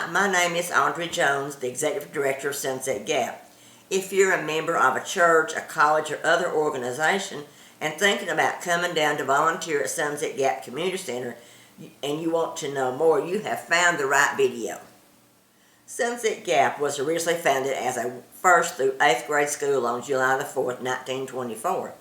Hi, my name is Audrey Jones, the Executive Director of Sunset Gap. If you're a member of a church, a college, or other organization and thinking about coming down to volunteer at Sunset Gap Community Center and you want to know more, you have found the right video. Sunset Gap was originally founded as a 1st through 8th grade school on July the 4th, 1924.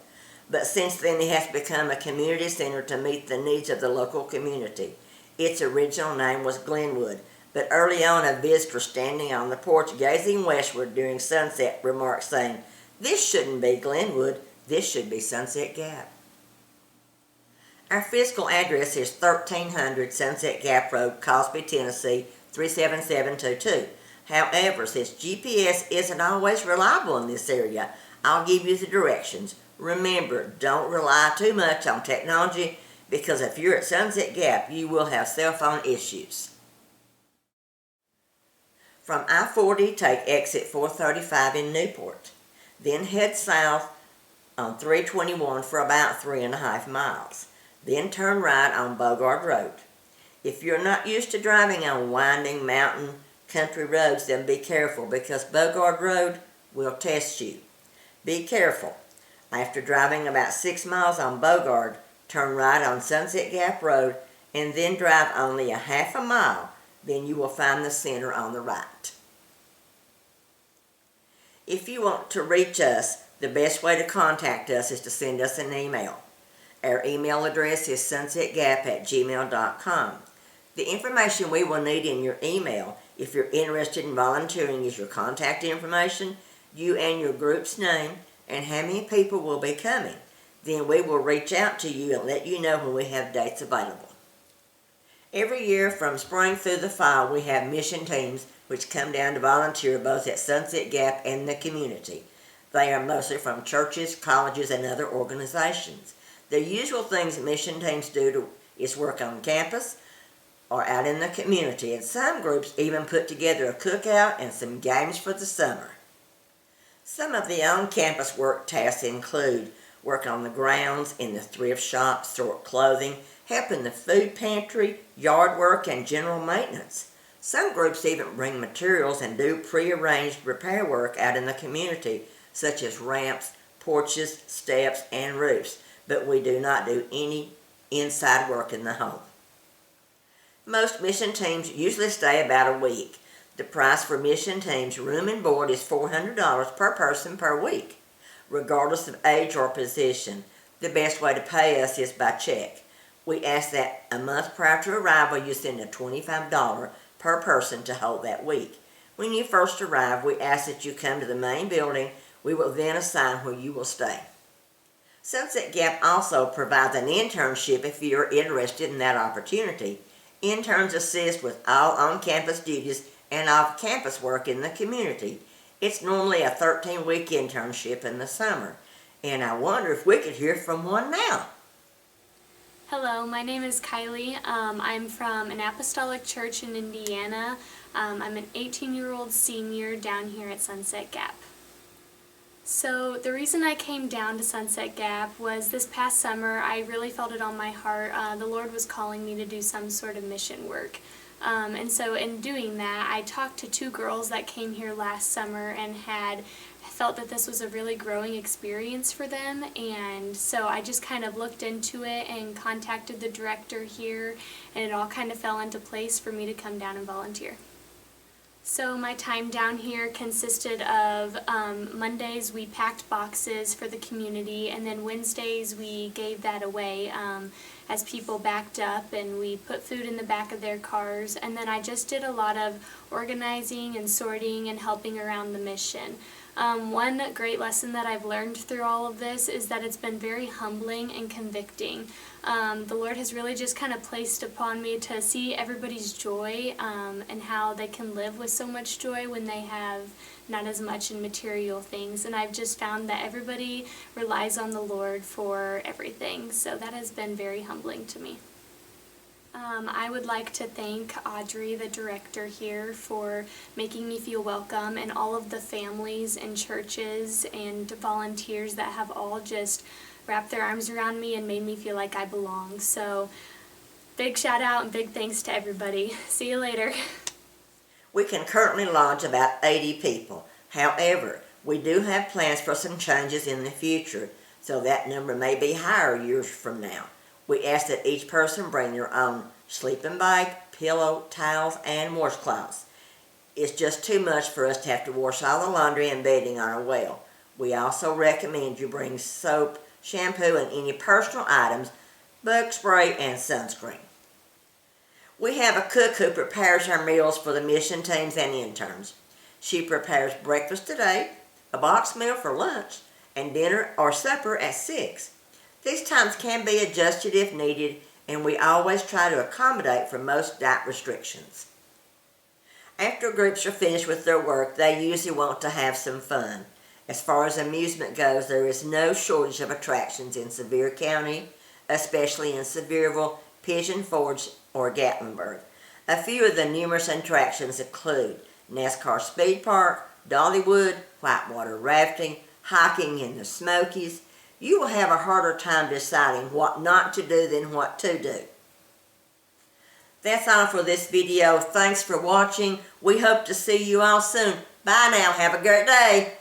But since then it has become a community center to meet the needs of the local community. Its original name was Glenwood, but early on a visitor standing on the porch gazing westward during sunset remarked saying, "This shouldn't be Glenwood, this should be Sunset Gap." Our physical address is 1300 Sunset Gap Road, Cosby, Tennessee 37722. However, since GPS isn't always reliable in this area, I'll give you the directions. Remember, don't rely too much on technology because if you're at Sunset Gap, you will have cell phone issues. From I-40, take exit 435 in Newport. Then head south on 321 for about 3.5 miles. Then turn right on Bogard Road. If you're not used to driving on winding mountain country roads, then be careful because Bogard Road will test you. Be careful. After driving about 6 miles on Bogard, turn right on Sunset Gap Road and then drive only a half a mile. Then you will find the center on the right. If you want to reach us, the best way to contact us is to send us an email. Our email address is sunsetgap@gmail.com. The information we will need in your email, if you're interested in volunteering, is your contact information, you and your group's name, and how many people will be coming. Then we will reach out to you and let you know when we have dates available. Every year from spring through the fall, we have mission teams which come down to volunteer both at Sunset Gap and the community. They are mostly from churches, colleges, and other organizations. The usual things mission teams do is work on campus or out in the community, and some groups even put together a cookout and some games for the summer. Some of the on-campus work tasks include work on the grounds, in the thrift shop, sort clothing, help in the food pantry, yard work, and general maintenance. Some groups even bring materials and do pre-arranged repair work out in the community, such as ramps, porches, steps, and roofs, but we do not do any inside work in the home. Most mission teams usually stay about a week. The price for mission teams' room and board is $400 per person per week, regardless of age or position. The best way to pay us is by check. We ask that a month prior to arrival you send a $25 per person to hold that week. When you first arrive, we ask that you come to the main building. We will then assign where you will stay. Sunset Gap also provides an internship if you are interested in that opportunity. Interns assist with all on-campus duties and off-campus work in the community. It's normally a 13-week internship in the summer, and I wonder if we could hear from one now. Hello, my name is Kylie. I'm from an apostolic church in Indiana. I'm an 18-year-old senior down here at Sunset Gap. So the reason I came down to Sunset Gap was this past summer I really felt it on my heart. The Lord was calling me to do some sort of mission work. And so in doing that, I talked to 2 girls that came here last summer and had felt that this was a really growing experience for them, and so I just kind of looked into it and contacted the director here, and it all kind of fell into place for me to come down and volunteer. So my time down here consisted of Mondays we packed boxes for the community, and then Wednesdays we gave that away as people backed up, and we put food in the back of their cars, and then I just did a lot of organizing and sorting and helping around the mission. One great lesson that I've learned through all of this is that it's been very humbling and convicting. The Lord has really just kind of placed upon me to see everybody's joy and how they can live with so much joy when they have not as much in material things. And I've just found that everybody relies on the Lord for everything. So that has been very humbling to me. I would like to thank Audrey, the director here, for making me feel welcome, and all of the families and churches and volunteers that have all just wrapped their arms around me and made me feel like I belong. So big shout out and big thanks to everybody. See you later. We can currently lodge about 80 people. However, we do have plans for some changes in the future, so that number may be higher years from now. We ask that each person bring their own sleeping bag, pillow, towels, and washcloths. It's just too much for us to have to wash all the laundry and bedding on our well. We also recommend you bring soap, shampoo, and any personal items, bug spray, and sunscreen. We have a cook who prepares our meals for the mission teams and interns. She prepares breakfast today, a box meal for lunch, and dinner or supper at 6. These times can be adjusted if needed, and we always try to accommodate for most diet restrictions. After groups are finished with their work, they usually want to have some fun. As far as amusement goes, there is no shortage of attractions in Sevier County, especially in Sevierville, Pigeon Forge, or Gatlinburg. A few of the numerous attractions include NASCAR Speed Park, Dollywood, whitewater rafting, hiking in the Smokies. You will have a harder time deciding what not to do than what to do. That's all for this video. Thanks for watching. We hope to see you all soon. Bye now. Have a great day.